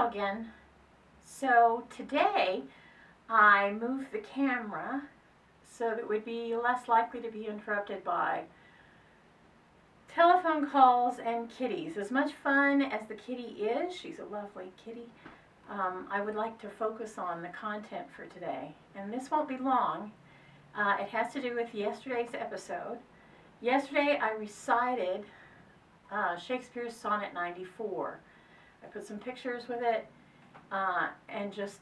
again. So today I moved the camera so that it would be less likely to be interrupted by telephone calls and kitties. As much fun as the kitty is, she's a lovely kitty, I would like to focus on the content for today. And this won't be long. It has to do with yesterday's episode. Yesterday I recited Shakespeare's Sonnet 94. I put some pictures with it and just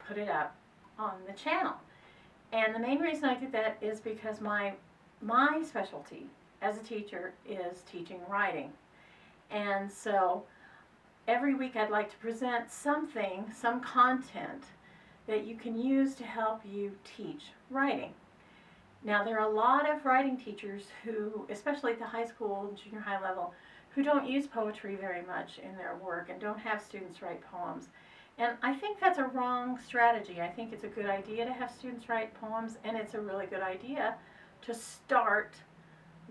put it up on the channel. And the main reason I did that is because my specialty as a teacher is teaching writing. And so every week I'd like to present something, some content that you can use to help you teach writing. Now there are a lot of writing teachers who, especially at the high school, junior high level, who don't use poetry very much in their work and don't have students write poems. And I think that's a wrong strategy. I think it's a good idea to have students write poems, and it's a really good idea to start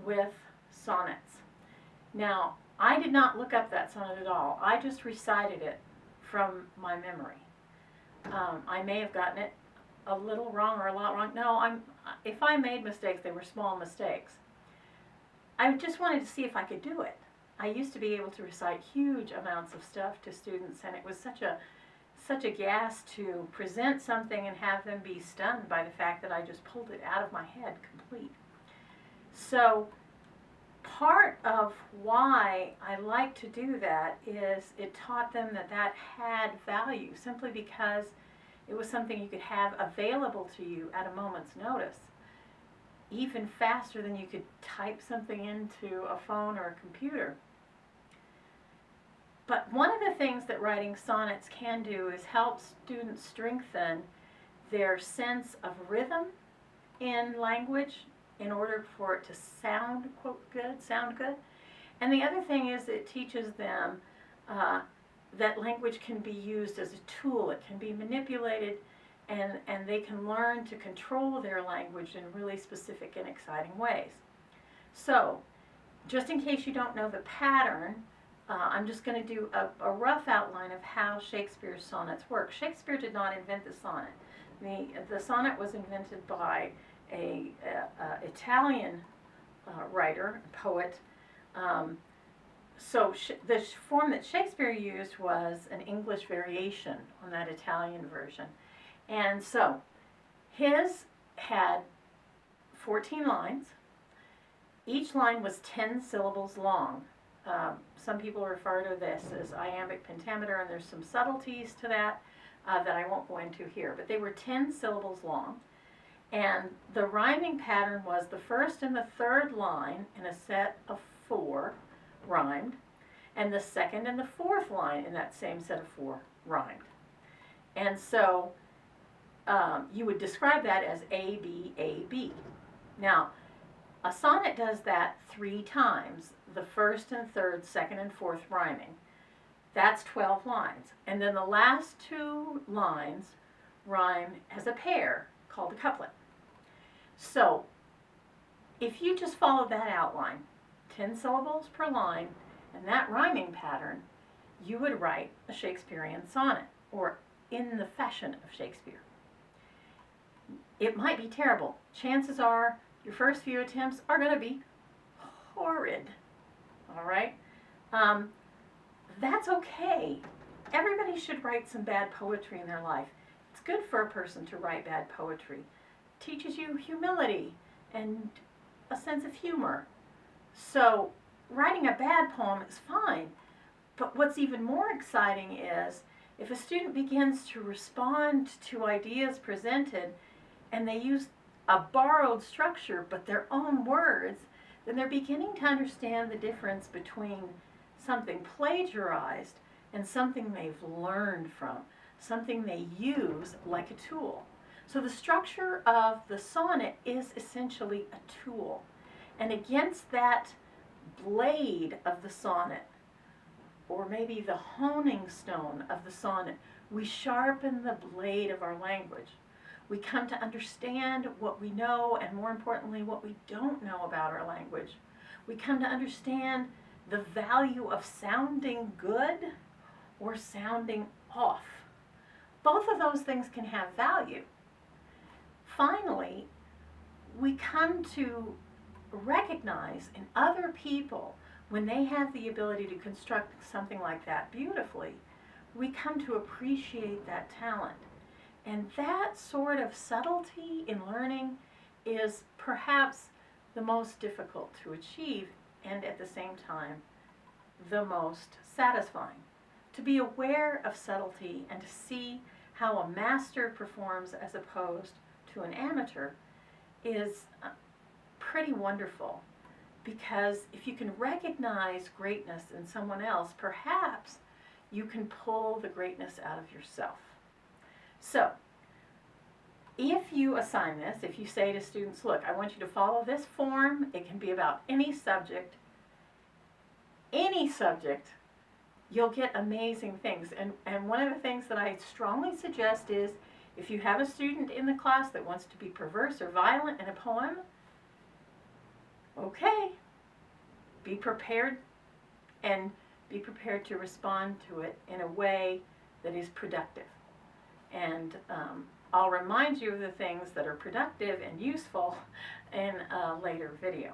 with sonnets. Now, I did not look up that sonnet at all. I just recited it from my memory. I may have gotten it a little wrong or a lot wrong. No, if I made mistakes, they were small mistakes. I just wanted to see if I could do it. I used to be able to recite huge amounts of stuff to students, and it was such a gas to present something and have them be stunned by the fact that I just pulled it out of my head complete. So part of why I like to do that is it taught them that that had value, simply because it was something you could have available to you at a moment's notice, even faster than you could type something into a phone or a computer. But one of the things that writing sonnets can do is help students strengthen their sense of rhythm in language in order for it to sound, quote, sound good. And the other thing is it teaches them that language can be used as a tool. It can be manipulated, and they can learn to control their language in really specific and exciting ways. So, just in case you don't know the pattern, I'm just going to do a rough outline of how Shakespeare's sonnets work. Shakespeare did not invent the sonnet. The sonnet was invented by an Italian writer, poet. So the form that Shakespeare used was an English variation on that Italian version. And so his had 14 lines. Each line was 10 syllables long. Some people refer to this as iambic pentameter, and there's some subtleties to that that I won't go into here. But they were 10 syllables long. And the rhyming pattern was the first and the third line in a set of 4 rhymed, and the second and the fourth line in that same set of 4 rhymed. And so you would describe that as A, B, A, B. Now, a sonnet does that 3 times, the first and third, second and fourth rhyming. That's 12 lines. And then the last 2 lines rhyme as a pair, called a couplet. So, if you just follow that outline, 10 syllables per line, and that rhyming pattern, you would write a Shakespearean sonnet, or in the fashion of Shakespeare. It might be terrible. Chances are your first few attempts are going to be horrid. All right? That's okay. Everybody should write some bad poetry in their life. It's good for a person to write bad poetry. It teaches you humility and a sense of humor. So writing a bad poem is fine. But what's even more exciting is if a student begins to respond to ideas presented and they use a borrowed structure but their own words, then they're beginning to understand the difference between something plagiarized and something they've learned from, something they use like a tool. So the structure of the sonnet is essentially a tool. And against that blade of the sonnet, or maybe the honing stone of the sonnet, we sharpen the blade of our language. We come to understand what we know, and more importantly, what we don't know about our language. We come to understand the value of sounding good or sounding off. Both of those things can have value. Finally, we come to recognize in other people, when they have the ability to construct something like that beautifully, we come to appreciate that talent. And that sort of subtlety in learning is perhaps the most difficult to achieve, and at the same time the most satisfying. To be aware of subtlety and to see how a master performs as opposed to an amateur is pretty wonderful, because if you can recognize greatness in someone else, perhaps you can pull the greatness out of yourself. So, if you assign this, if you say to students, look, I want you to follow this form, it can be about any subject, you'll get amazing things. And one of the things that I strongly suggest is, if you have a student in the class that wants to be perverse or violent in a poem, okay, be prepared, and be prepared to respond to it in a way that is productive. And I'll remind you of the things that are productive and useful in a later video,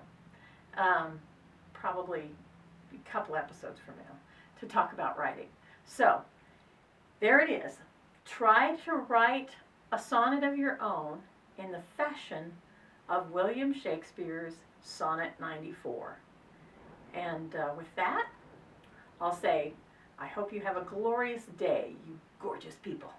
probably a couple episodes from now, to talk about writing. So there it is. Try to write a sonnet of your own in the fashion of William Shakespeare's Sonnet 94. And with that, I'll say, I hope you have a glorious day, you gorgeous people.